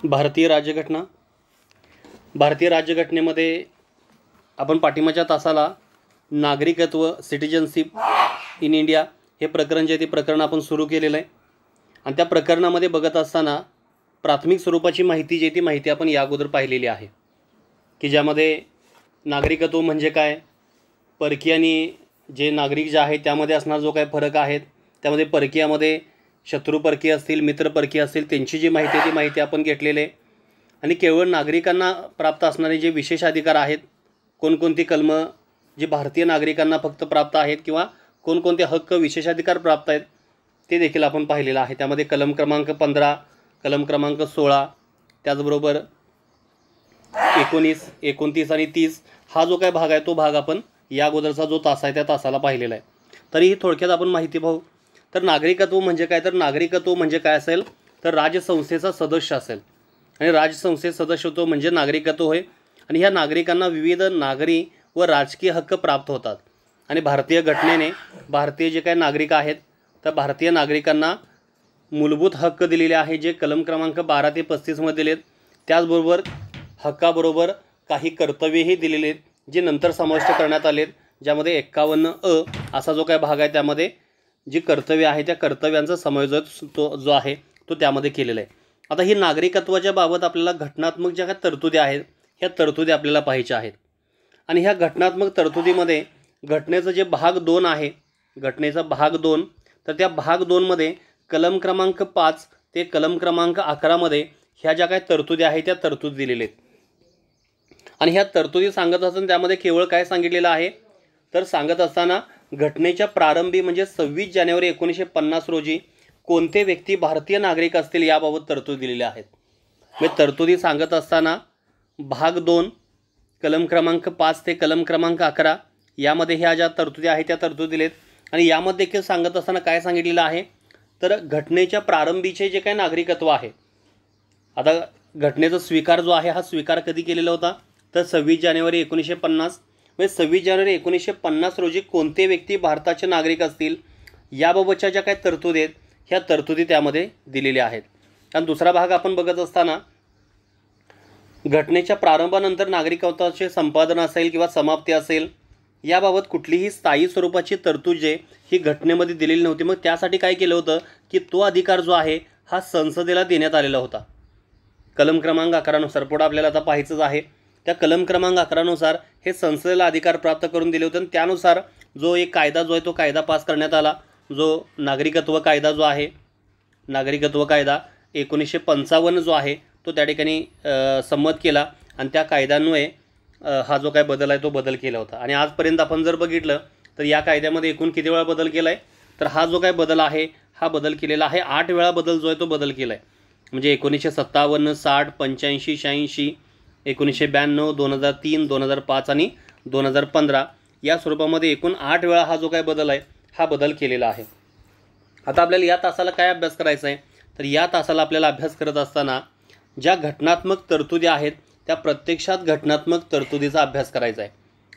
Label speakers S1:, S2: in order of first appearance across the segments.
S1: भारतीय राज्यघटनेमध्ये आपण पाठिंबाच्या तासाला नागरिकत्व सिटिजनशिप इन इंडिया हे प्रकरण जे ते प्रकरण आपण सुरू केलेलं आहे आणि त्या प्रकरणामध्ये बघत असताना प्राथमिक स्वरूपाची माहिती जी ती माहिती आपण या अगोदर पाहिलेली आहे की ज्यामध्ये नागरिकत्व म्हणजे काय, परकीय आणि जे नागरिक जे आहेत त्यामध्ये असणारा जो काय फरक आहे, त्यामध्ये परकीयामध्ये शत्रू परकीय असतील, मित्र परकीय असतील, त्यांची जी माहिती आहे ती माहिती आपण घेतलेली आहे आणि केवळ नागरिकांना प्राप्त असणारे जे विशेष अधिकार आहेत, कोणकोणती कलमं जी भारतीय नागरिकांना फक्त प्राप्त आहेत किंवा कोणकोणते हक्क विशेषाधिकार प्राप्त आहेत ते देखील आपण पाहिलेलं आहे। त्यामध्ये कलम क्रमांक 15, कलम क्रमांक 16, त्याचबरोबर 19, 29 आणि 30 हा जो काय भाग आहे तो भाग आपण या अगोदरचा जो तास आहे त्या तासाला पाहिलेला आहे। तरीही थोडक्यात आपण माहिती पाहू। तर नागरिकत्व म्हणजे काय, तर नागरिकत्व म्हणजे काय असेल तर राजसंस्थेचा सदस्य असेल आणि राजसंस्थेत सदस्यत्व म्हणजे नागरिकत्व होय आणि ह्या नागरिकांना विविध नागरी व राजकीय हक्क प्राप्त होतात आणि भारतीय घटनेने भारतीय जे काही नागरिक आहेत तर भारतीय नागरिकांना मूलभूत हक्क दिलेले आहे जे कलम क्रमांक 12 ते 35 मध्ये दिलेत। त्याचबरोबर हक्काबरोबर काही कर्तव्यही दिलेले आहेत जे नंतर समाविष्ट करण्यात आलेत, ज्यामध्ये 51 असा जो काय भाग आहे त्यामध्ये जी कर्तव्य आहे त्या कर्तव्यांचा समावेश जो आहे तो त्यामध्ये केलेला आहे। आता ही नागरिकत्वाच्या बाबत आपल्याला घटनात्मक ज्या काही तरतुदी आहेत ह्या तरतुदी आपल्याला पाहायच्या आहेत आणि ह्या घटनात्मक तरतुदीमध्ये घटनेचं जे भाग 2 आहे, घटनेचा भाग 2, तर त्या भाग 2 मध्ये कलम क्रमांक 5 ते कलम क्रमांक 11 मध्ये ह्या ज्या काही तरतुदी आहेत त्या तरतुदी दिलेल्या आहेत आणि ह्या तरतुदी सांगत असताना त्यामध्ये केवळ काय सांगितलेलं आहे तर सांगत असताना घटनेच्या प्रारंभी म्हणजे 26 जानेवारी 1950 रोजी कोणते व्यक्ती भारतीय नागरिक असतील याबाबत तरतुदी दिलेल्या आहेत। म्हणजे तरतुदी सांगत असताना भाग 2 कलम क्रमांक 5 ते कलम क्रमांक 11 यामध्ये ह्या ज्या तरतुदी आहेत त्या तरतुदी दिलेत आणि यामध्ये देखील सांगत असताना काय सांगितलेलं आहे तर घटनेच्या प्रारंभीचे जे काही नागरिकत्व आहे, आता घटनेचा स्वीकार जो आहे हा स्वीकार कधी केलेला होता तर 26 जानेवारी 1950, म्हणजे 26 जानेवारी 1950 रोजी कोणते व्यक्ती भारताचे नागरिक असतील याबाबतच्या ज्या काही तरतुदी आहेत ह्या तरतुदी त्यामध्ये दिलेल्या आहेत। आणि दुसरा भाग आपण बघत असताना घटनेच्या प्रारंभानंतर नागरिकत्वाचे संपादन असेल किंवा समाप्ती असेल याबाबत कुठलीही स्थायी स्वरूपाची तरतूद जे ही घटनेमध्ये दिलेली नव्हती, मग त्यासाठी काय केलं होतं की तो अधिकार जो आहे हा संसदेला देण्यात आलेला होता कलम क्रमांक 11 नुसार। पुढे आपल्याला आता पाहायचंच आहे त्या कलम क्रमांक 11 नुसार हे संसदेला अधिकार प्राप्त करून दिले होते आणि त्यानुसार जो एक कायदा जो आहे तो कायदा पास करण्यात आला, जो नागरिकत्व कायदा जो आहे, नागरिकत्व कायदा 1955 जो आहे तो त्या ठिकाणी संमत केला आणि त्या कायद्यान्वये हा जो काय बदल आहे तो बदल केला होता। आणि आजपर्यंत आपण जर बघितलं तर या कायद्यामध्ये एकूण किती वेळा बदल केला आहे तर हा जो काय बदल आहे हा बदल केलेला आहे 8 वेळा बदल जो आहे तो बदल केला आहे। म्हणजे 1957, 60, 85, 86, 1992, 2003, 2005 आणि 2015 या स्वरूपामध्ये एकूण 8 वेळा हा जो काय बदल आहे हा बदल केलेला आहे। आता आपल्याला या तासाला काय अभ्यास करायचा आहे तर या तासाला आपल्याला अभ्यास करत असताना ज्या घटनात्मक तरतुदी आहेत त्या प्रत्यक्षात घटनात्मक तरतुदीचा अभ्यास करायचा आहे।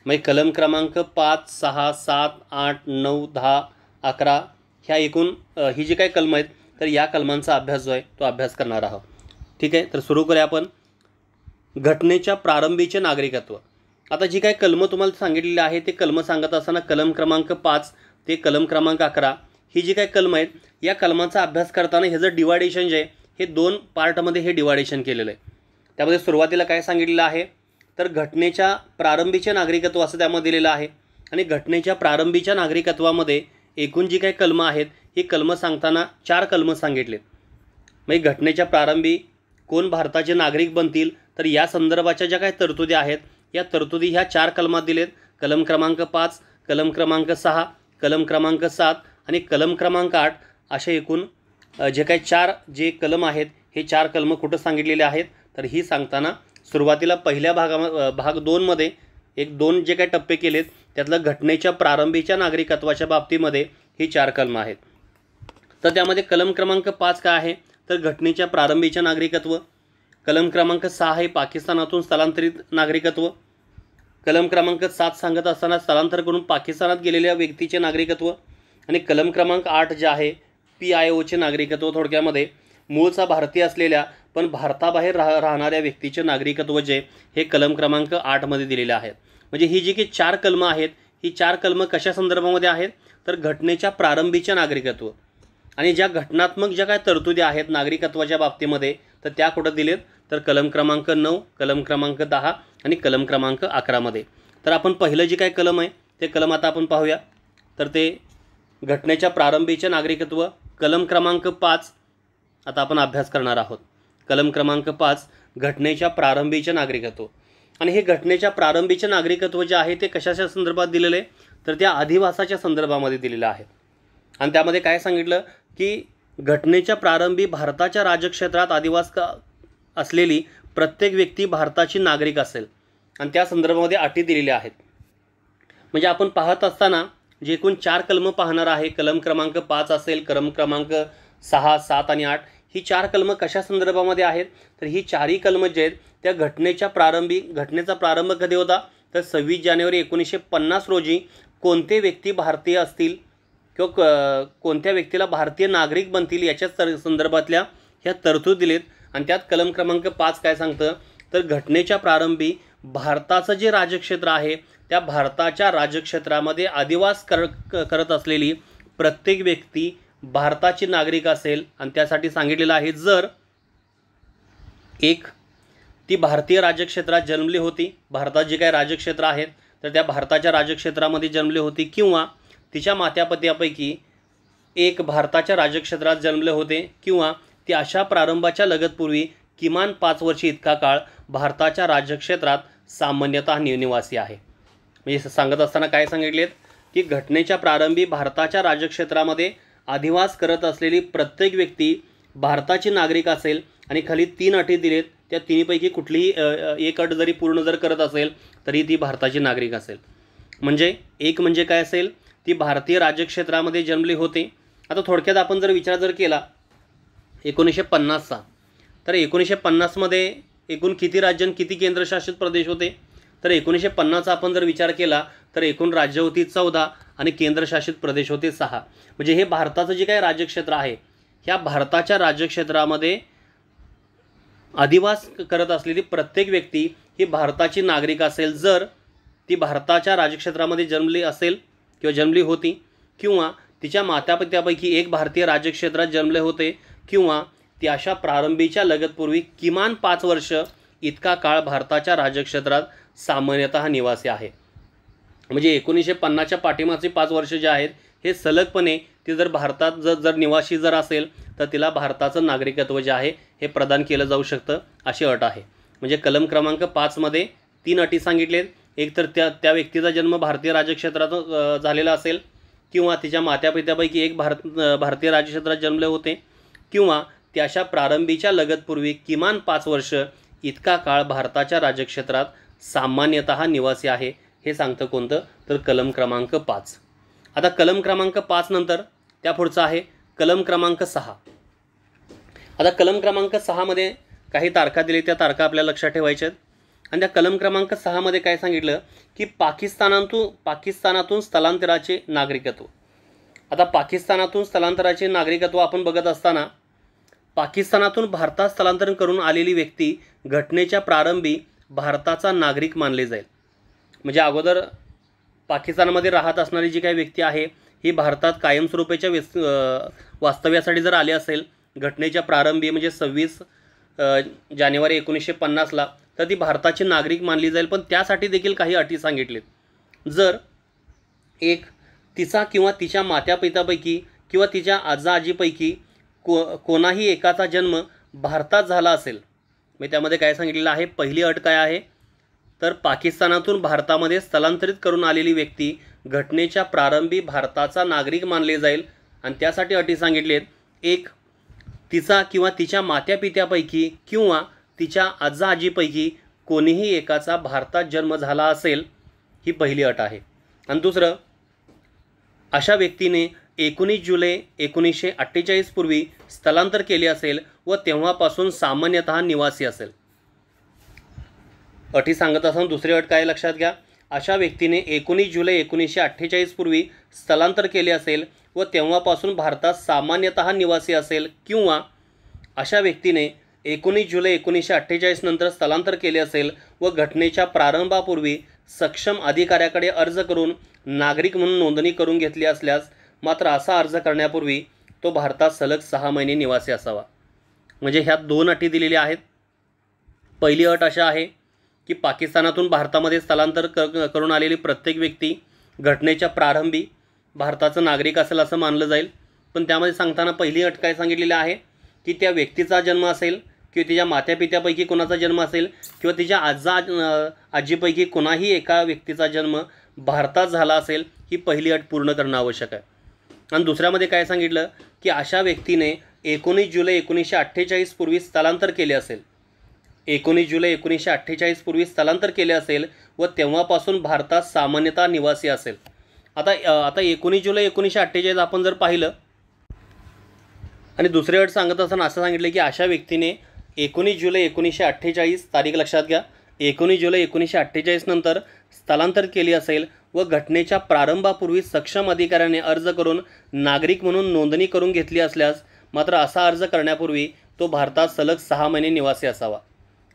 S1: म्हणजे कलम क्रमांक 5, 6, 7, 8, 9, 10, 11 ह्या एकूण ही जी काही कलमं आहेत तर या कलमांचा अभ्यास जो आहे तो अभ्यास करणार आहोत। ठीक आहे, तर सुरू करूया आपण। घटनेच्या प्रारंभीचे नागरिकत्व। आता जी काही कलमं तुम्हाला सांगितलेली आहे ते कलमं सांगत असताना कलम क्रमांक 5 ते कलम क्रमांक 11 ही जी काही कलमं आहेत या कलमांचा अभ्यास करताना ह्याचं डिवायडेशन जे आहे हे 2 पार्टमध्ये हे डिवायडेशन केलेलं आहे। त्यामध्ये सुरुवातीला काय सांगितलेलं आहे तर घटनेच्या प्रारंभीचे नागरिकत्व असं त्यामध्ये दिलेलं आहे आणि घटनेच्या प्रारंभीच्या नागरिकत्वामध्ये एकूण जी काही कलमं आहेत ही कलमं सांगताना 4 कलमं सांगितलेत। म्हणजे घटनेच्या प्रारंभी कोण भारताचे नागरिक बनतील तर या संदर्भाच्या ज्या काही तरतुदी आहेत या तरतुदी ह्या 4 कलमात दिलेत, कलम क्रमांक 5, कलम क्रमांक 6, कलम क्रमांक 7 आणि कलम क्रमांक 8 असे एकूण जे काही 4 जे कलम आहेत हे 4 कलमं कुठं सांगितलेले आहेत तर ही सांगताना सुरुवातीला पहिल्या भाग 2 मध्ये 1-2 जे काही टप्पे केलेत त्यातलं घटनेच्या प्रारंभीच्या नागरिकत्वाच्या बाबतीमध्ये ही 4 कलमं आहेत। तर त्यामध्ये कलम क्रमांक 5 काय आहे तर घटनेच्या प्रारंभीचे नागरिकत्व, कलम क्रमांक 6 हे पाकिस्तानातून स्थलांतरित नागरिकत्व, कलम क्रमांक 7 सांगत असताना स्थलांतर करून पाकिस्तानात गेलेल्या व्यक्तीचे नागरिकत्व आणि कलम क्रमांक 8 जे आहे PIOचे नागरिकत्व, थोडक्यामध्ये मूळचा भारतीय असलेल्या पण भारताबाहेर राहणाऱ्या व्यक्तीचे नागरिकत्व जे हे कलम क्रमांक 8 दिलेले आहेत. म्हणजे ही जी की 4 कलमं आहेत, ही 4 कलमं कशा संदर्भामध्ये आहेत, तर घटनेच्या प्रारंभीचे नागरिकत्व आणि ज्या घटनात्मक ज्या काय तरतुदी आहेत नागरिकत्वाच्या बाबतीमध्ये तर त्या कुठं दिलेत, तर कलम क्रमांक 9, कलम क्रमांक 10 आणि कलम क्रमांक 11 तर आपण पहिलं जे काय कलम आहे ते कलम आता आपण पाहूया. तर ते घटनेच्या प्रारंभीचे नागरिकत्व कलम क्रमांक 5 आता आपण अभ्यास करणार आहोत. कलम क्रमांक 5 घटनेच्या प्रारंभीचे नागरिकत्व. आणि हे घटनेच्या प्रारंभीचे नागरिकत्व जे आहे ते कशाच्या संदर्भात दिलेले, तर त्या अधिवासाच्या संदर्भामध्ये दिलेलं आहे. आणि त्यामध्ये काय सांगितलं की घटनेच्या प्रारंभी भारताच्या राजक्षेत्रात अधिवास असलेली प्रत्येक व्यक्ती भारताची नागरिक असेल आणि त्या संदर्भामध्ये अटी दिलेल्या आहेत. म्हणजे आपण पाहत असताना जे एकूण 4 कलमं पाहणार आहे, कलम क्रमांक 5 असेल, कलम क्रमांक 6, 7 आणि 8 ही 4 कलमं कशा संदर्भामध्ये आहेत, तर ही 4ही कलमं जे आहेत त्या घटनेच्या प्रारंभी, घटनेचा प्रारंभ कधी होता तर 26 जानेवारी 1950 रोजी कोणते व्यक्ती भारतीय असतील किंवा कोणत्या व्यक्तीला भारतीय नागरिक बनतील याच्या संदर्भातल्या ह्या तरतूद दिलेत. आणि त्यात कलम क्रमांक 5 काय सांगतं, तर घटनेच्या प्रारंभी भारताचं जे राज्यक्षेत्र आहे त्या भारताच्या राज्यक्षेत्रामध्ये अधिवास करत असलेली प्रत्येक व्यक्ती भारताची नागरिक असेल. आणि त्यासाठी सांगितलेलं आहे जर एक ती भारतीय राज्यक्षेत्रात जन्मली होती, भारतात जे काही राज्यक्षेत्र आहेत तर त्या भारताच्या राज्यक्षेत्रामध्ये जन्मली होती, किंवा तिच्या मातापित्यापैकी एक भारताच्या राज्यक्षेत्रात जन्मले होते, किंवा ती अशा प्रारंभाच्या लगतपूर्वी किमान 5 वर्षे इतका काळ भारताच्या राज्यक्षेत्रात सामान्यतः निवासी आहे. म्हणजे सांगत असताना काय सांगितलेत की घटनेच्या प्रारंभी भारताच्या राज्यक्षेत्रामध्ये अधिवास करत असलेली प्रत्येक व्यक्ती भारताची नागरिक असेल आणि खाली 3 अटी दिलेत. त्या तिन्हीपैकी कुठलीही एक अट जरी पूर्ण जर करत असेल तरी ती भारताची नागरिक असेल. म्हणजे एक म्हणजे काय असेल, ती भारतीय राज्यक्षेत्रामध्ये जन्मली होते. आता थोडक्यात आपण जर विचार जर केला 1950चा, तर 1950मध्ये एकूण किती राज्य आणि किती केंद्रशासित प्रदेश होते, तर 1950चा आपण जर विचार केला तर एकूण राज्य होती 14 आणि केंद्रशासित प्रदेश होते 6. म्हणजे हे भारताचं जे काही राज्यक्षेत्र आहे ह्या भारताच्या राज्यक्षेत्रामध्ये अधिवास करत असलेली प्रत्येक व्यक्ती ही भारताची नागरिक असेल जर ती भारताच्या राज्यक्षेत्रामध्ये जन्मली असेल किंवा जन्मली होती, किंवा तिच्या मातापित्यापैकी एक भारतीय राज्यक्षेत्रात जन्मले होते, किंवा ती अशा प्रारंभीच्या लगतपूर्वी किमान 5 वर्ष इतका काळ भारताच्या राज्यक्षेत्रात सामान्यतः निवासी आहे. म्हणजे 1950च्या पाठीमागचे 5 वर्ष जे आहेत हे सलगपणे ती जर भारतात जर निवासी जर असेल तर तिला भारताचं नागरिकत्व जे आहे हे प्रदान केलं जाऊ शकतं, अशी अट आहे. म्हणजे कलम क्रमांक 5 3 अटी सांगितलेत. एक तर त्या व्यक्तीचा जन्म भारतीय राज्यक्षेत्रात झालेला असेल, किंवा तिच्या मातापित्यापैकी एक भारतीय राज्यक्षेत्रात जन्मले होते, किंवा ती अशा प्रारंभीच्या लगतपूर्वी किमान 5 वर्ष इतका काळ भारताच्या राज्यक्षेत्रात सामान्यतः निवासी आहे. हे सांगतं कोणतं, तर कलम क्रमांक 5. आता कलम क्रमांक 5 नंतर त्या पुढचं आहे कलम क्रमांक 6. आता कलम क्रमांक 6 काही तारखा दिली, त्या तारखा आपल्याला लक्षात ठेवायच्या आहेत. आणि त्या कलम क्रमांक 6 काय सांगितलं की पाकिस्तानातून स्थलांतराचे नागरिकत्व. आता पाकिस्तानातून स्थलांतराचे नागरिकत्व आपण बघत असताना पाकिस्तानातून भारतात स्थलांतरण करून आलेली व्यक्ती घटनेच्या प्रारंभी भारताचा नागरिक मानले जाईल. म्हणजे अगोदर पाकिस्तानमध्ये राहत असणारी जी काही व्यक्ती आहे ही भारतात कायमस्वरूपीच्या वास्तव्यासाठी जर आली असेल घटनेच्या प्रारंभी म्हणजे 26 जानेवारी 1950ला, तर ती भारताची नागरिक मानली जाईल. पण त्यासाठी देखील काही अटी सांगितलीत. जर एक तिचा किंवा तिच्या मातापित्यापैकी किंवा तिच्या आजा आजीपैकी कोणाही एकाचा जन्म भारतात झाला असेल, म्हणजे त्यामध्ये काय सांगितलेलं आहे, पहिली अट काय आहे, तर पाकिस्तानातून भारतामध्ये स्थलांतरित करून आलेली व्यक्ती घटनेच्या प्रारंभी भारताचा नागरिक मानले जाईल. आणि त्यासाठी अटी सांगितली आहेत. एक तिचा किंवा तिच्या मातापित्यापैकी किंवा तिच्या आजा आजीपैकी कोणीही एकाचा भारतात जन्म झाला असेल, ही पहिली अट आहे. आणि दुसरं, अशा व्यक्तीने 19 जुलै 1948 पूर्वी स्थलांतर केले असेल व तेव्हापासून सामान्यतः निवासी असेल. अटी सांगत असताना दुसरी अट काय लक्षात घ्या, अशा व्यक्तीने 19 जुलै 1948 पूर्वी स्थलांतर केले असेल व तेव्हापासून भारतात सामान्यतः निवासी असेल, किंवा अशा व्यक्तीने 19 जुलै 1948 नंतर स्थलांतर केले असेल व घटनेच्या प्रारंभापूर्वी सक्षम अधिकाऱ्याकडे अर्ज करून नागरिक म्हणून नोंदणी करून घेतली असल्यास मात्र असा अर्ज करण्यापूर्वी तो भारतात सलग 6 महिने निवासी असावा. म्हणजे ह्या 2 अटी दिलेल्या आहेत. पहिली अट अशा आहे की पाकिस्तानातून भारतामध्ये स्थलांतर करून आलेली प्रत्येक व्यक्ती घटनेच्या प्रारंभी भारताचा नागरिक असेल असं मानलं जाईल. पण त्यामध्ये सांगताना पहिली अट काय सांगितलेली आहे की त्या व्यक्तीचा जन्म असेल किंवा तिच्या मात्यापित्यापैकी कोणाचा जन्म असेल किंवा तिच्या आजीपैकी कोणाही एका व्यक्तीचा जन्म भारतात झाला असेल ही पहिली अट पूर्ण करणं आवश्यक आहे. आणि दुसऱ्यामध्ये काय सांगितलं की अशा व्यक्तीने 19 जुलै 1948 पूर्वी स्थलांतर केले असेल. 19 जुलै 1948 पूर्वी स्थलांतर केले असेल व तेव्हापासून भारतात सामान्यतः निवासी असेल. आता 19 जुलै 1948 आपण जर पाहिलं आणि दुसरी अट सांगत असताना असं सांगितलं की अशा व्यक्तीने 19 जुलै 1948 तारीख लक्षात घ्या, 19 जुलै 1948 नंतर स्थलांतर केली असेल व घटनेच्या प्रारंभापूर्वी सक्षम अधिकाऱ्याने अर्ज करून नागरिक म्हणून नोंदणी करून घेतली असल्यास मात्र असा अर्ज करण्यापूर्वी तो भारतात सलग 6 महिने निवासी असावा.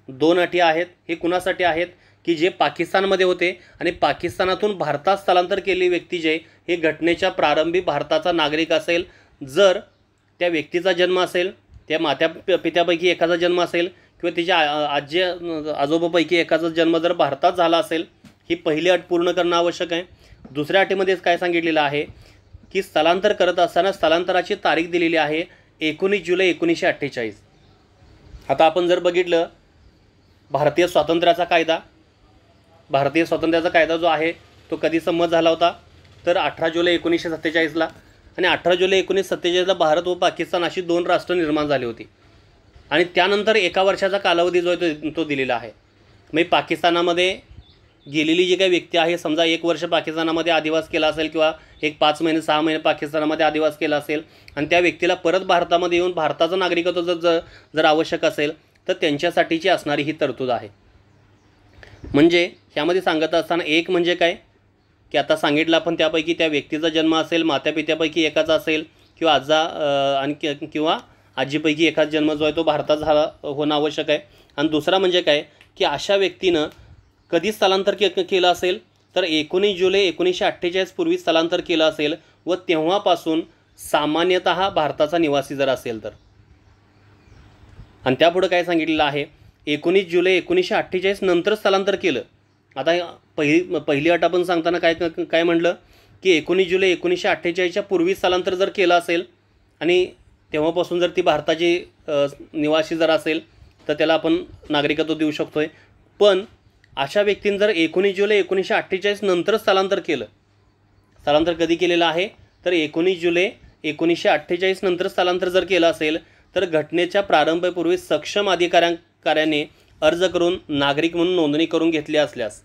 S1: 2 अटी आहेत. हे कुणासाठी आहेत की जे पाकिस्तानमध्ये होते आणि पाकिस्तानातून भारतात स्थलांतर केलेली व्यक्ती जे हे घटनेच्या प्रारंभी भारताचा नागरिक असेल, जर त्या व्यक्तीचा जन्म असेल, त्या मात्या पित्यापैकी एकाचा जन्म असेल किंवा तिच्या आजी आजोबापैकी एकाचा जन्म जर भारतात झाला असेल ही पहिली अट पूर्ण करणं आवश्यक आहे. दुसऱ्या अटीमध्ये काय सांगितलेलं आहे की स्थलांतर करत असताना स्थलांतराची तारीख दिलेली आहे 19 जुलै 1948. आता आपण जर बघितलं भारतीय स्वातंत्र्याचा कायदा जो आहे तो कधी संमत झाला होता तर 18 जुलै 1947ला. आणि 18 जुलै 1947ला भारत व पाकिस्तान अशी 2 राष्ट्र निर्माण झाली होती. आणि त्यानंतर 1 वर्षाचा कालावधी जो आहे तो दिलेला आहे. म्हणजे पाकिस्तानामध्ये गेलेली जी काही व्यक्ती आहे, समजा 1 वर्ष पाकिस्तानामध्ये अधिवास केला असेल किंवा 5 महिने 6 महिने पाकिस्तानामध्ये अधिवास केला असेल आणि त्या व्यक्तीला परत भारतामध्ये येऊन भारताचं नागरिकत्व जर आवश्यक असेल तर त्यांच्यासाठीची असणारी ही तरतूद आहे. म्हणजे ह्यामध्ये सांगत असताना एक म्हणजे काय की आता सांगितलं आपण त्यापैकी त्या व्यक्तीचा जन्म असेल, मात्यापित्यापैकी एकाचा असेल किंवा किंवा आजीपैकी एकाचा जन्म जो आहे तो भारतात झाला होणं आवश्यक आहे. आणि दुसरा म्हणजे काय की अशा व्यक्तीनं कधी स्थलांतर केलं असेल तर 19 जुलै 1948 पूर्वी स्थलांतर केलं असेल व तेव्हापासून सामान्यतः भारताचा निवासी जर असेल तर. आणि त्यापुढे काय सांगितलेलं आहे 19 जुलै 1948 नंतर स्थलांतर केलं. आता पहिली अट आपण सांगताना काय म्हटलं की 19 जुलै 1948च्या पूर्वी स्थलांतर जर केलं असेल आणि तेव्हापासून जर ती भारताची निवासी जर असेल तर त्याला आपण नागरिकत्व देऊ शकतो आहे. पण अशा व्यक्तीने जर 19 जुलै 1948 नंतर स्थलांतर केलं, स्थलांतर कधी केलेलं आहे तर 19 जुलै 1948 नंतर स्थलांतर जर केलं असेल तर घटनेच्या प्रारंभापूर्वी सक्षम अधिकाऱ्याने अर्ज करून नागरिक म्हणून नोंदणी करून घेतली असल्यास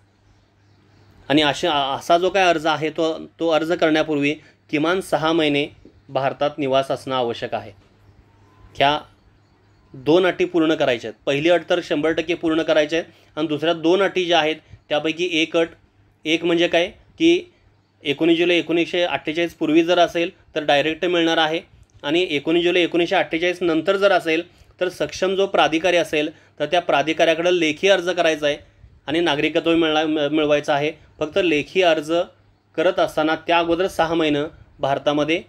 S1: आणि असा जो काय अर्ज आहे तो अर्ज करण्यापूर्वी किमान 6 महिने भारतात निवास असणं आवश्यक आहे. ह्या 2 अटी पूर्ण करायच्या आहेत. पहिली अट तर 100% पूर्ण करायच्या आहेत आणि दुसऱ्या 2 अटी ज्या आहेत त्यापैकी एक म्हणजे काय की 19 जुलै 1948 पूर्वी जर असेल तर डायरेक्ट मिळणार आहे आणि 19 जुलै 1948 नंतर जर असेल तर सक्षम जो प्राधिकारी असेल तर त्या प्राधिकाऱ्याकडे लेखी अर्ज करायचा आहे आणि नागरिकत्व मिळवायचं आहे. फक्त लेखी अर्ज करत असताना त्या अगोदर 6 महिने भारतामध्ये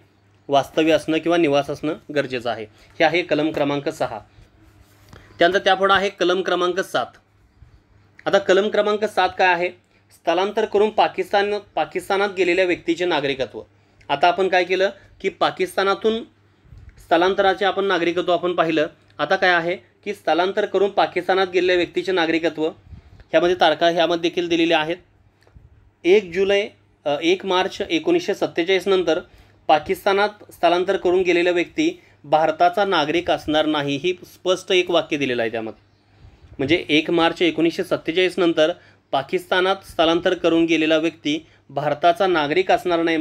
S1: वास्तव्य असणं किंवा निवास असणं गरजेचं आहे. हे आहे कलम क्रमांक 6. त्यानंतर त्यापुढे आहे कलम क्रमांक 7. आता कलम क्रमांक 7 काय आहे, स्थलांतर करून पाकिस्तानात गेलेल्या व्यक्तीचे नागरिकत्व. आता आपण काय केलं की पाकिस्तानातून स्थलांतराचे आपण नागरिकत्व आपण पाहिलं. आता काय आहे की स्थलांतर करून पाकिस्तानात गेलेल्या व्यक्तीचे नागरिकत्व ह्यामध्ये तारखा ह्यामध्ये देखील दिलेल्या आहेत. 1 मार्च 1947 नंतर पाकिस्तानात स्थलांतर करून गेलेला व्यक्ती भारताचा नागरिक असणार नाही, ही स्पष्ट एक वाक्य दिलेलं आहे त्यामध्ये. म्हणजे 1 मार्च 1947 नंतर पाकिस्तानात स्थलांतर करून गेलेला व्यक्ती भारताचा नागरिक असणार नाही.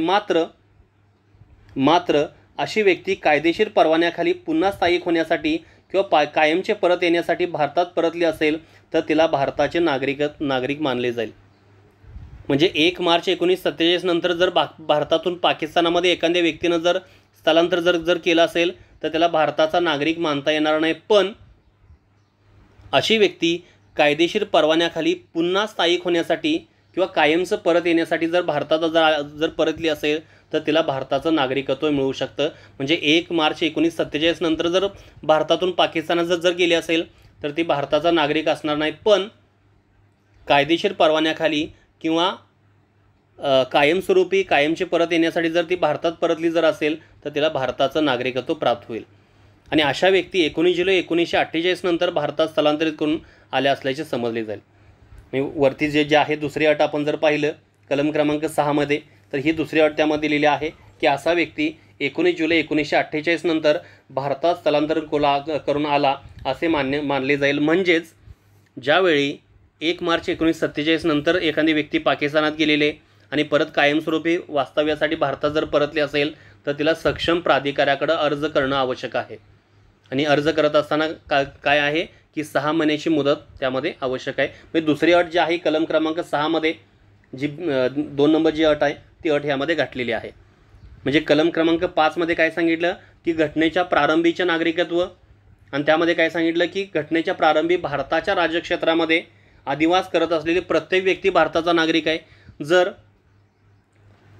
S1: मात्र अशी व्यक्ती कायदेशीर परवान्याखाली पुन्हा स्थायिक होण्यासाठी किंवा कायमचे परत येण्यासाठी भारतात परतली असेल तर तिला भारताचे नागरिक मानले जाईल. म्हणजे 1 मार्च 1947 नंतर जर भारतातून पाकिस्तानामध्ये एखाद्या व्यक्तीनं जर स्थलांतर जर जर केलं असेल तर त्याला भारताचा नागरिक मानता येणार नाही. पण अशी व्यक्ती कायदेशीर परवान्याखाली पुन्हा स्थायिक होण्यासाठी किंवा कायमचं परत येण्यासाठी जर भारतात जर परतली असेल तर तिला भारताचं नागरिकत्व मिळू शकतं. म्हणजे 1 मार्च 1947 नंतर जर भारतातून पाकिस्तानात जर गेली असेल तर ती भारताचा नागरिक असणार नाही. पण कायदेशीर परवान्याखाली किंवा कायमस्वरूपी कायमचे परत येण्यासाठी जर ती भारतात परतली जर असेल तर तिला भारताचं नागरिकत्व प्राप्त होईल. आणि अशा व्यक्ती 19 जुलै 1948 नंतर भारतात स्थलांतरित करून आल्या असल्याचे समजले जाईल. वरती जे आहे दुसरी अट आपण जर पाहिलं कलम क्रमांक 6 मध्ये तर ही दुसरी अट त्यामध्ये दिलेली आहे की असा व्यक्ती 19 जुलै 1948 नंतर भारतात स्थलांतर करून आला असे मानले जाईल. म्हणजेच ज्यावेळी 1 मार्च 1947 नंतर एखादी व्यक्ती पाकिस्तानात गेलेले आणि परत कायमस्वरूपी वास्तव्यासाठी भारतात जर परतली असेल तर तिला सक्षम प्राधिकाऱ्याकडे अर्ज करणं आवश्यक आहे. आणि अर्ज करत असताना काय आहे की 6 महिन्याची मुदत त्यामध्ये आवश्यक आहे. म्हणजे दुसरी अट जी आहे कलम क्रमांक 6 मध्ये जी 2 नंबर जी अट आहे ती अट ह्यामध्ये घातलेली आहे. म्हणजे कलम क्रमांक 5 मध्ये काय सांगितलं की घटनेच्या प्रारंभीचे नागरिकत्व आणि त्यामध्ये काय सांगितलं की घटनेच्या प्रारंभी भारताच्या राज्यक्षेत्रामध्ये अधिवास करत असलेली प्रत्येक व्यक्ती भारताचा नागरिक आहे. जर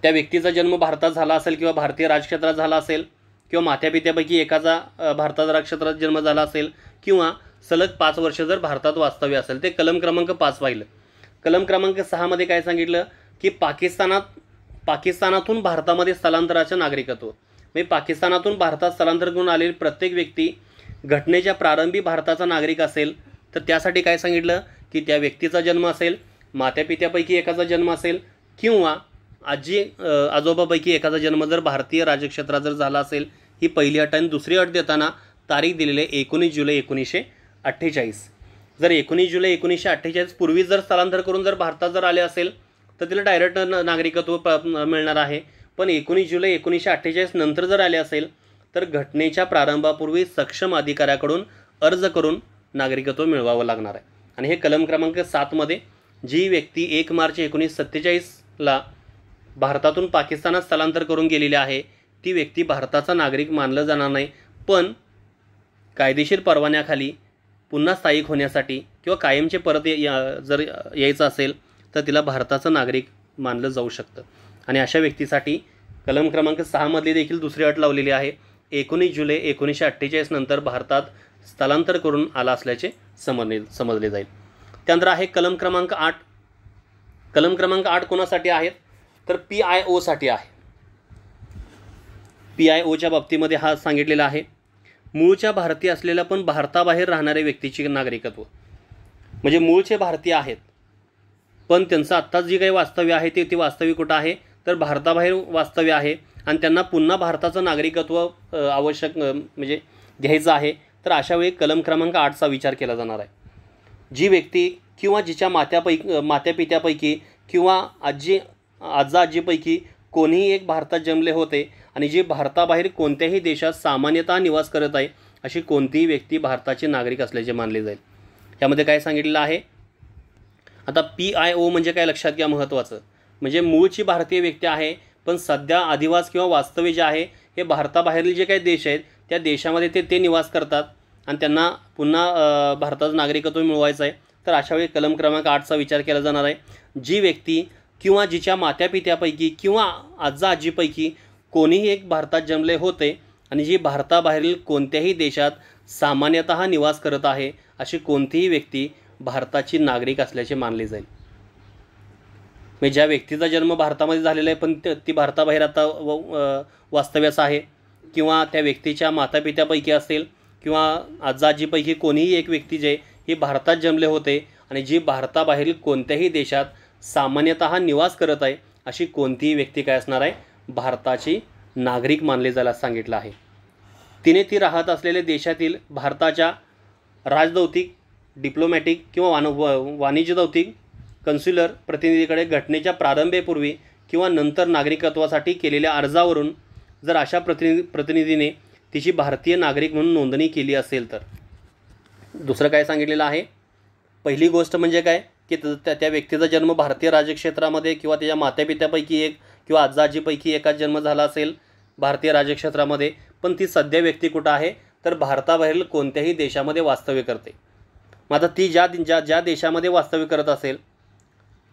S1: त्या व्यक्तीचा जन्म भारतात झाला असेल किंवा भारतीय राजक्षेत्रात झाला असेल किंवा मात्यापित्यापैकी एकाचा भारताच्या राजक्षेत्रात जन्म झाला असेल किंवा सलग 5 वर्ष जर भारतात वास्तव्य असेल, ते कलम क्रमांक 5 पाहिलं. कलम क्रमांक 6 मध्ये काय सांगितलं की पाकिस्तानातून भारतामध्ये स्थलांतराचे नागरिकत्व म्हणजे पाकिस्तानातून भारतात स्थलांतर करून आलेली प्रत्येक व्यक्ती घटनेच्या प्रारंभी भारताचा नागरिक असेल तर त्यासाठी काय सांगितलं की त्या व्यक्तीचा जन्म असेल, मात्यापित्यापैकी एकाचा जन्म असेल किंवा आजी आजोबापैकी एकाचा जन्म जर भारतीय राजक्षेत्रात जर झाला असेल, ही पहिली अट. आणि दुसरी अट देताना तारीख दिलेली आहे 19 जुलै 1948. जर 19 जुलै 1948 पूर्वी जर स्थलांतर करून जर भारतात जर आले असेल तर तिला डायरेक्ट नागरिकत्व मिळणार आहे. पण 19 जुलै 1948 नंतर जर आले असेल तर घटनेच्या प्रारंभापूर्वी सक्षम अधिकाऱ्याकडून अर्ज करून नागरिकत्व मिळवावं लागणार आहे. आणि हे कलम क्रमांक 7 मध्ये जी व्यक्ती 1 मार्च 1947ला भारतातून पाकिस्तानात स्थलांतर करून गेलेली आहे ती व्यक्ती भारताचा नागरिक मानलं जाणार नाही. पण कायदेशीर परवान्याखाली पुन्हा स्थायिक होण्यासाठी किंवा कायमचे परत जर यायचं असेल तर तिला भारताचं नागरिक मानलं जाऊ शकतं. आणि अशा व्यक्तीसाठी कलम क्रमांक 6 मध्ये देखील दुसरी अट लावलेली आहे. 19 जुलै 1948 नंतर भारतात स्थलांतर करून आला असल्याचे समजले जाईल. त्यानंतर आहे कलम क्रमांक 8. कलम क्रमांक 8 कोणासाठी आहेत तर PIO साठी आहे. PIOच्या बाबतीमध्ये हा सांगितलेला आहे मूळच्या भारतीय असलेल्या पण भारताबाहेर राहणाऱ्या व्यक्तीचे नागरिकत्व. म्हणजे मूळचे भारतीय आहेत पण त्यांचं आत्ता जी काही वास्तव्य आहे ते वास्तव्य कुठं आहे तर भारताबाहेर वास्तव्य आहे आणि त्यांना पुन्हा भारताचं नागरिकत्व आवश्यक म्हणजे घ्यायचं आहे. तर अशा वेळी कलम क्रमांक 8चा विचार केला जाणार आहे. जी व्यक्ती किंवा जिच्या मात्यापित्यापैकी किंवा आजीपैकी कोणीही एक भारतात जन्मले होते आणि जे भारताबाहेर कोणत्याही देशात सामान्यतः निवास करत आहे अशी कोणतीही व्यक्ती भारताचे नागरिक असल्याचे मानले जाईल. त्यामध्ये काय सांगितलेलं आहे आता PIO म्हणजे काय लक्षात घ्या महत्त्वाचं. म्हणजे मूळची भारतीय व्यक्ती आहे पण सध्या अधिवास किंवा वास्तव्य जे आहे हे भारताबाहेरील जे काही देश आहेत त्या देशामध्ये ते निवास करतात आणि त्यांना पुन्हा भारताचं नागरिकत्व मिळवायचं आहे. तर अशा वेळी कलम क्रमांक 8चा विचार केला जाणार आहे. जी व्यक्ती किंवा जिच्या मात्यापित्यापैकी किंवा आजीपैकी कोणीही एक भारतात जन्मले होते आणि जी भारताबाहेरील कोणत्याही देशात सामान्यतः निवास करत आहे अशी कोणतीही व्यक्ती भारताची नागरिक असल्याचे मानले जाईल. म्हणजे ज्या व्यक्तीचा जन्म भारतामध्ये झालेला आहे पण ती भारताबाहेर आता वास्तव्यास आहे किंवा त्या व्यक्तीच्या मातापित्यापैकी असेल किंवा आजीपैकी कोणीही एक व्यक्ती जे ही भारतात जन्मले होते आणि जी भारताबाहेरील कोणत्याही देशात सामान्यतः निवास करत आहे अशी कोणतीही व्यक्ती काय असणार आहे भारताची नागरिक मानले जायला सांगितलं आहे. तिने ती राहत असलेल्या देशातील भारताच्या राजदौतिक, डिप्लोमॅटिक किंवा वाणिज्यदौतिक कन्स्युलर प्रतिनिधीकडे घटनेच्या प्रारंभेपूर्वी किंवा नंतर नागरिकत्वासाठी केलेल्या अर्जावरून जर अशा प्रतिनिधीने तिची भारतीय नागरिक म्हणून नोंदणी केली असेल तर. दुसरं काय सांगितलेलं आहे पहिली गोष्ट म्हणजे काय की त्या व्यक्तीचा जन्म भारतीय राज्यक्षेत्रामध्ये किंवा त्याच्या मात्यापित्यापैकी एक किंवा आजीपैकी एकाच जन्म झाला असेल भारतीय राज्यक्षेत्रामध्ये, पण ती सध्या व्यक्ती कुठं आहे तर भारताबाहेरील कोणत्याही देशामध्ये वास्तव्य करते. मग आता ती ज्या देशामध्ये वास्तव्य करत असेल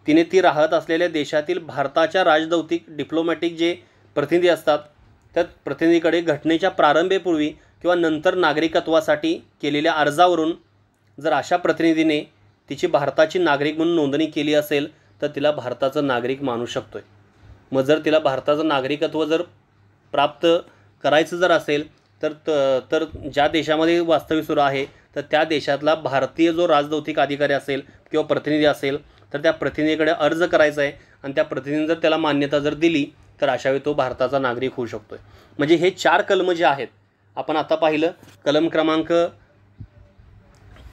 S1: तिने ती राहत असलेल्या देशातील भारताच्या राजदौतिक डिप्लोमॅटिक जे प्रतिनिधी असतात त्या प्रतिनिधीकडे घटनेच्या प्रारंभेपूर्वी किंवा नंतर नागरिकत्वासाठी केलेल्या अर्जावरून जर अशा प्रतिनिधीने तिची भारताची नागरिक म्हणून नोंदणी केली असेल तर तिला भारताचं नागरिक मानू शकतोय. मग जर तिला भारताचं नागरिकत्व जर प्राप्त करायचं जर असेल तर ज्या देशामध्ये वास्तव्य सुरू आहे तर त्या देशातला भारतीय जो राजदौतिक अधिकारी असेल किंवा प्रतिनिधी असेल तर त्या प्रतिनिधीकडे अर्ज करायचा आहे आणि त्या प्रतिनिधीने जर त्याला मान्यता जर दिली तर अशावेळी तो भारताचा नागरिक होऊ शकतोय. म्हणजे हे 4 कलम जे आहेत आपण आता पाहिलं. कलम क्रमांक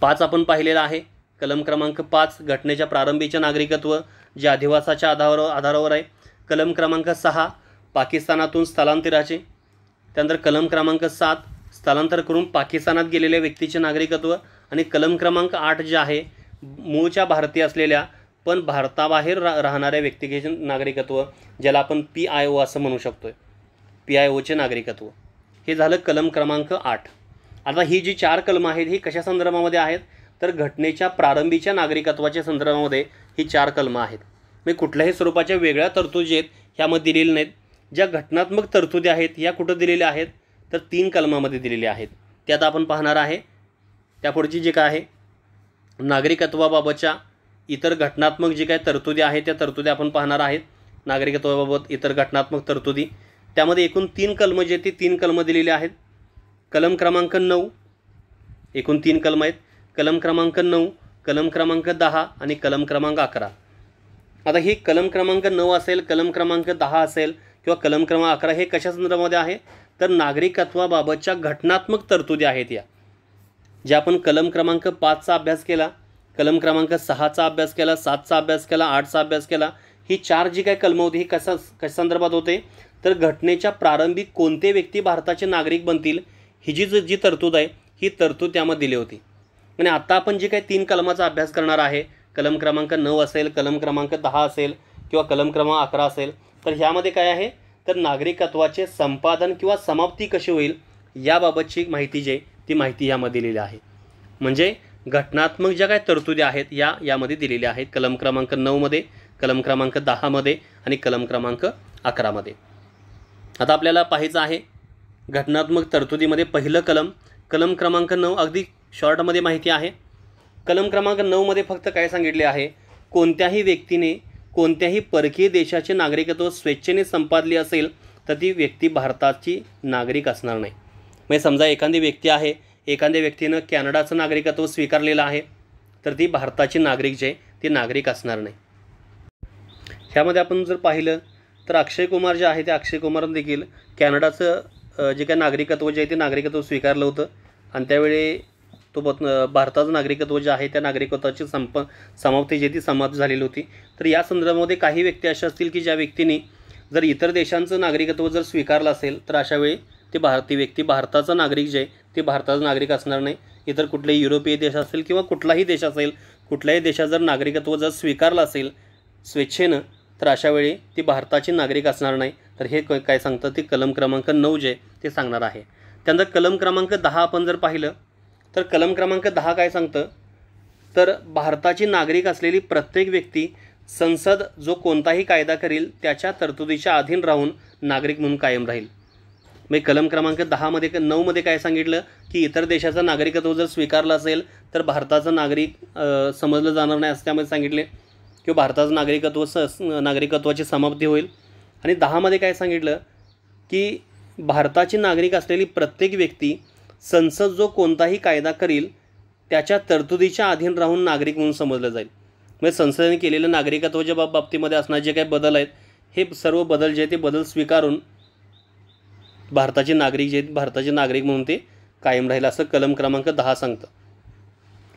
S1: 5 आपण पाहिलेला आहे. कलम क्रमांक 5 घटनेच्या प्रारंभीचे नागरिकत्व जे अधिवासाच्या आधारावर आहे. कलम क्रमांक 6 पाकिस्तानातून स्थलांतराचे. त्यानंतर कलम क्रमांक 7 स्थलांतर करून पाकिस्तानात गेलेल्या व्यक्तीचे नागरिकत्व. आणि कलम क्रमांक 8 जे आहे मूळच्या भारतीय असलेल्या पण भारताबाहेर राहणाऱ्या व्यक्तीचे नागरिकत्व, ज्याला आपण PIO असं म्हणू शकतोय, PIOचे नागरिकत्व. हे झालं कलम क्रमांक 8. आता ही जी 4 कलम आहेत ही कशा संदर्भामध्ये आहेत तर घटनेच्या प्रारंभीच्या नागरिकत्वाच्या संदर्भामध्ये ही 4 कलम आहेत. म्हणजे कुठल्याही स्वरूपाच्या वेगळ्या तरतुदी आहेत ह्यामध्ये दिलेल्या नाहीत. ज्या घटनात्मक तरतुदी आहेत या कुठं दिलेल्या आहेत तर 3 कलमामध्ये दिलेल्या आहेत. ते आता आपण पाहणार आहे. त्यापुढची जी काय आहे नागरिकत्वाबाबतच्या इतर घटनात्मक जी काय तरतुदी आहेत त्या तरतुदी आपण पाहणार आहेत. नागरिकत्वाबाबत इतर घटनात्मक तरतुदी त्यामध्ये एकूण 3 कलम जे ते 3 कलम दिलेले आहेत. कलम क्रमांक 9 एकूण 3 कलम आहेत. कलम क्रमांक 9, कलम क्रमांक 10 आणि कलम क्रमांक 11. आता ही कलम क्रमांक 9 असेल, कलम क्रमांक 10 असेल किंवा कलम क्रमांक 11 हे कशा संदर्भामध्ये आहे तर नागरिकत्वाबाबतच्या घटनात्मक तरतुदी आहेत. या ज्या आपण कलम क्रमांक 5चा अभ्यास केला, कलम क्रमांक 6चा अभ्यास केला, 7चा अभ्यास केला, 8चा अभ्यास केला. ही 4 जी काय कलम होती ही कशा संदर्भात होते तर घटनेच्या प्रारंभी कोणते व्यक्ती भारताचे नागरिक बनतील ही जी तरतूद आहे ही तरतूद त्यामध्ये दिली होती. आणि आता आपण जे काही 3 कलमाचा अभ्यास करणार आहे, कलम क्रमांक 9 असेल, कलम क्रमांक 10 असेल किंवा कलम क्रमांक 11 असेल, तर ह्यामध्ये काय आहे तर नागरिकत्वाचे संपादन किंवा समाप्ती कशी होईल याबाबतची माहिती जी ती माहिती यामध्ये दिलेली आहे. म्हणजे घटनात्मक ज्या काही तरतुदी आहेत यामध्ये दिलेल्या आहेत कलम क्रमांक 9 मध्ये, कलम क्रमांक 10 मध्ये आणि कलम क्रमांक 11 मध्ये. आता आपल्याला पाहायचं आहे घटनात्मक तरतुदीमध्ये पहिलं कलम क्रमांक 9 अगदी शॉर्टमध्ये माहिती आहे. कलम क्रमांक 9 मध्ये फक्त काय सांगितले आहे कोणत्याही व्यक्तीने कोणत्याही परकीय देशाचे नागरिकत्व स्वेच्छेने संपादले असेल तर ती व्यक्ती भारताची नागरिक असणार नाही. म्हणजे समजा एखादी व्यक्ती आहे, एखाद्या व्यक्तीनं कॅनडाचं नागरिकत्व स्वीकारलेलं आहे तर ती भारताची नागरिक जे ती नागरिक असणार नाही. ह्यामध्ये आपण जर पाहिलं तर अक्षय कुमार जे आहे ते अक्षय कुमारनं देखील कॅनडाचं जे काही नागरिकत्व जे आहे ते नागरिकत्व स्वीकारलं होतं आणि त्यावेळी तो भारताचं नागरिकत्व जे आहे त्या नागरिकत्वाची समाप्ती जी ती समाप्त झालेली होती. तर या संदर्भामध्ये काही व्यक्ती अशा असतील की ज्या व्यक्तीने जर इतर देशांचं नागरिकत्व जर स्वीकारलं असेल तर अशावेळी ती भारतीय व्यक्ती भारताचा नागरिक जे आहे ते भारताचा नागरिक असणार नाही. इतर कुठलेही युरोपीय देश असेल किंवा कुठलाही देश असेल, कुठल्याही देशात जर नागरिकत्व जर स्वीकारलं असेल स्वेच्छेनं तर अशावेळी ती भारताची नागरिक असणार नाही. तर हे काय सांगतं ते कलम क्रमांक 9 जे ते सांगणार आहे. त्यानंतर कलम क्रमांक 10 आपण जर पाहिलं तर कलम क्रमांक 10 काय सांगतं तर भारताची नागरिक असलेली प्रत्येक व्यक्ती संसद जो कोणताही कायदा करील त्याच्या तरतुदीच्या अधीन राहून नागरिक म्हणून कायम राहील. मग कलम क्रमांक 10 मध्ये 9 मध्ये काय सांगितलं की इतर देशाचं नागरिकत्व जर स्वीकारलं असेल तर भारताचं नागरिक समजलं जाणार नाही असं त्यामध्ये सांगितले किंवा भारताचं नागरिकत्वाची समाप्ती होईल. आणि 10 मध्ये काय सांगितलं की भारताची नागरिक असलेली प्रत्येक व्यक्ती संसद जो कोणताही कायदा करील त्याच्या तरतुदीच्या अधीन राहून नागरिक म्हणून समजलं जाईल. म्हणजे संसदेने केलेलं नागरिकत्वाच्या बाबतीमध्ये असणारे जे काही बदल आहेत हे सर्व बदल जे ते बदल स्वीकारून भारताचे नागरिक जे भारताचे नागरिक म्हणून ते कायम राहील असं कलम क्रमांक 10 सांगतं.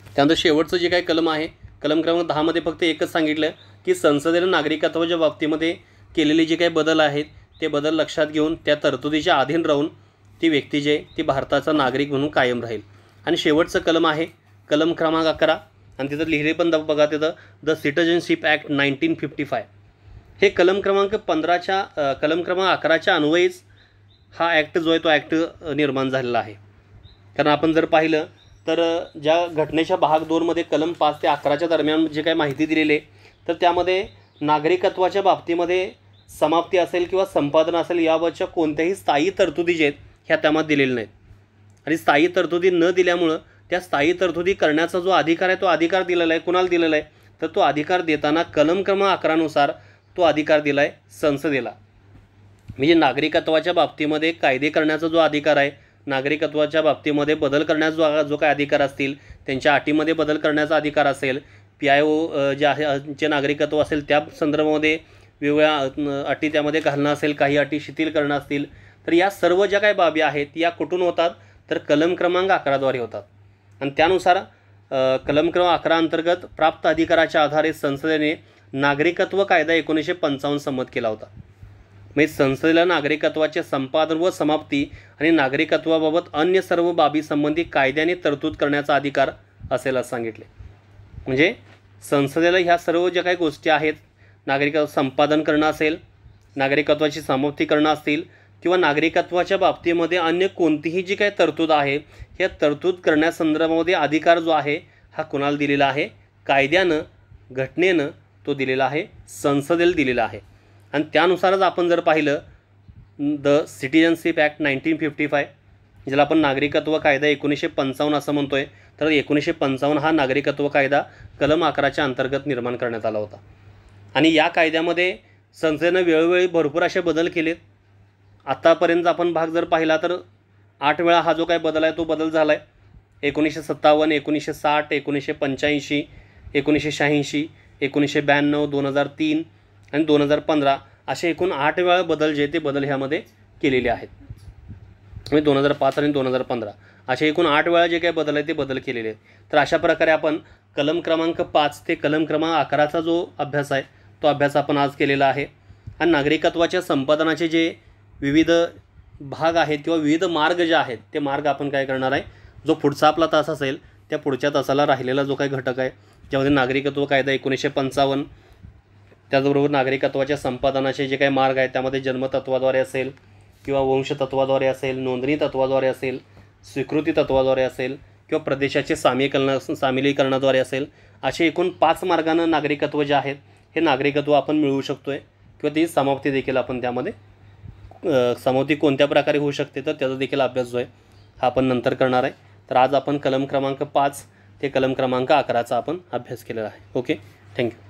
S1: त्यानंतर शेवटचं जे काही कलम आहे कलम क्रमांक 10 मध्ये फक्त एकच सांगितलं की संसदेने नागरिकत्वाच्या बाबतीमध्ये केलेले जे काही बदल आहेत ते बदल लक्षात घेऊन त्या तरतुदीच्या अधीन राहून ती व्यक्ती जे ती भारताचा नागरिक म्हणून कायम राहील. आणि शेवटचं कलम आहे कलम क्रमांक 11 आणि तिथं लिहिले पण बघा तिथं द सिटिझनशिप ॲक्ट 1955. हे कलम क्रमांक 11च्या अन्वयीच हा ॲक्ट जो आहे तो ॲक्ट निर्माण झालेला आहे. कारण आपण जर पाहिलं तर ज्या घटनेच्या भाग 2मध्ये कलम 5 ते 11च्या दरम्यान जे काही माहिती दिलेली आहे, तर त्यामध्ये नागरिकत्वाच्या बाबतीमध्ये समाप्ती असेल किंवा संपादन असेल याबाबतच्या कोणत्याही स्थायी तरतुदी जे आहेत ह्या त्यामध्ये दिलेल्या नाहीत. आणि स्थायी तरतुदी न दिल्यामुळं त्या स्थायी तरतुदी करण्याचा जो अधिकार आहे तो अधिकार दिलेला आहे. कुणाला दिलेला आहे? तर तो अधिकार देताना कलम क्रमांक 11नुसार तो अधिकार दिला आहे संसदेला. म्हणजे नागरिकत्वाच्या बाबतीमध्ये कायदे करण्याचा जो अधिकार आहे, नागरिकत्वाच्या बाबतीमध्ये बदल करण्याचा जो काही अधिकार असतील, त्यांच्या अटीमध्ये बदल करण्याचा अधिकार असेल, PIO जे आहे जे नागरिकत्व असेल त्या संदर्भामध्ये वेगवेगळ्या अटी त्यामध्ये घालणं असेल, काही अटी शिथिल करणं असतील, तर या सर्व ज्या काही बाबी आहेत या कुठून होतात? तर कलम क्रमांक 11द्वारे होतात. आणि त्यानुसार कलम क्रमांक 11 अंतर्गत प्राप्त अधिकाराच्या आधारे संसदेने नागरिकत्व कायदा 1955 संमत केला होता. म्हणजे संसदेला नागरिकत्वाचे संपादन व समाप्ती आणि नागरिकत्वाबाबत अन्य सर्व बाबी संबंधी कायद्याने तरतूद करण्याचा अधिकार असेल असं सांगितले. म्हणजे संसदेला ह्या सर्व ज्या काही गोष्टी आहेत, नागरिकत्व संपादन करणं असेल, नागरिकत्वाची समाप्ती करणं असतील किंवा नागरिकत्वाच्या बाबतीमध्ये अन्य कोणतीही जी काही तरतूद आहे, ह्या तरतूद करण्यासंदर्भामध्ये अधिकार जो आहे हा कुणाला दिलेला आहे? कायद्यानं, घटनेनं तो दिलेला आहे, संसदेला दिलेला आहे. आणि त्यानुसारच आपण जर पाहिलं द सिटिझनशिप ॲक्ट 1955, ज्याला आपण नागरिकत्व कायदा 1955 असं म्हणतो आहे, तर 1955 हा नागरिकत्व कायदा कलम 11च्या अंतर्गत निर्माण करण्यात आला होता. आणि या कायद्यामध्ये संसदेनं वेळोवेळी भरपूर असे बदल केलेत. आत्तापर्यंत आपण भाग जर पाहिला तर 8 वेळा हा जो काही बदल आहे तो बदल झाला आहे. 1957, 1960, 1985, 1986, 1992, 2003 आणि 2015 असे एकूण 8 वेळा बदल जे ते बदल ह्यामध्ये केलेले आहेत. म्हणजे 2005 आणि 2015 असे एकूण 8 वेळा जे काही बदल आहे ते बदल केलेले आहेत. तर अशा प्रकारे आपण कलम क्रमांक 5 ते कलम क्रमांक 11चा जो अभ्यास आहे तो अभ्यास आपण आज केलेला आहे. आणि नागरिकत्वाच्या संपादनाचे जे विविध भाग आहेत किंवा विविध मार्ग जे आहेत ते मार्ग आपण काय करणार आहे, जो पुढचा आपला तास असेल त्या पुढच्या तासाला राहिलेला जो काही घटक आहे ज्यामध्ये नागरिकत्व कायदा 1955, त्याचबरोबर नागरिकत्वाच्या संपादनाचे जे काही मार्ग आहेत त्यामध्ये जन्मतत्वाद्वारे असेल किंवा वंशतत्वाद्वारे असेल, नोंदणी तत्वाद्वारे असेल, स्वीकृती तत्वाद्वारे असेल किंवा प्रदेशाचे सामीलीकरणाद्वारे असेल, असे एकूण 5 मार्गानं नागरिकत्व जे आहेत हे नागरिकत्व आपण मिळवू शकतो आहे. किंवा ती समाप्ती देखील आपण त्यामध्ये समाप्ती कोणत्या प्रकारे होऊ शकते तर त्याचा देखील अभ्यास जो आहे हा आपण नंतर करणार आहे. तर आज आपण कलम क्रमांक 5 ते कलम क्रमांक 11चा आपण अभ्यास केलेला आहे. Okay, thank you.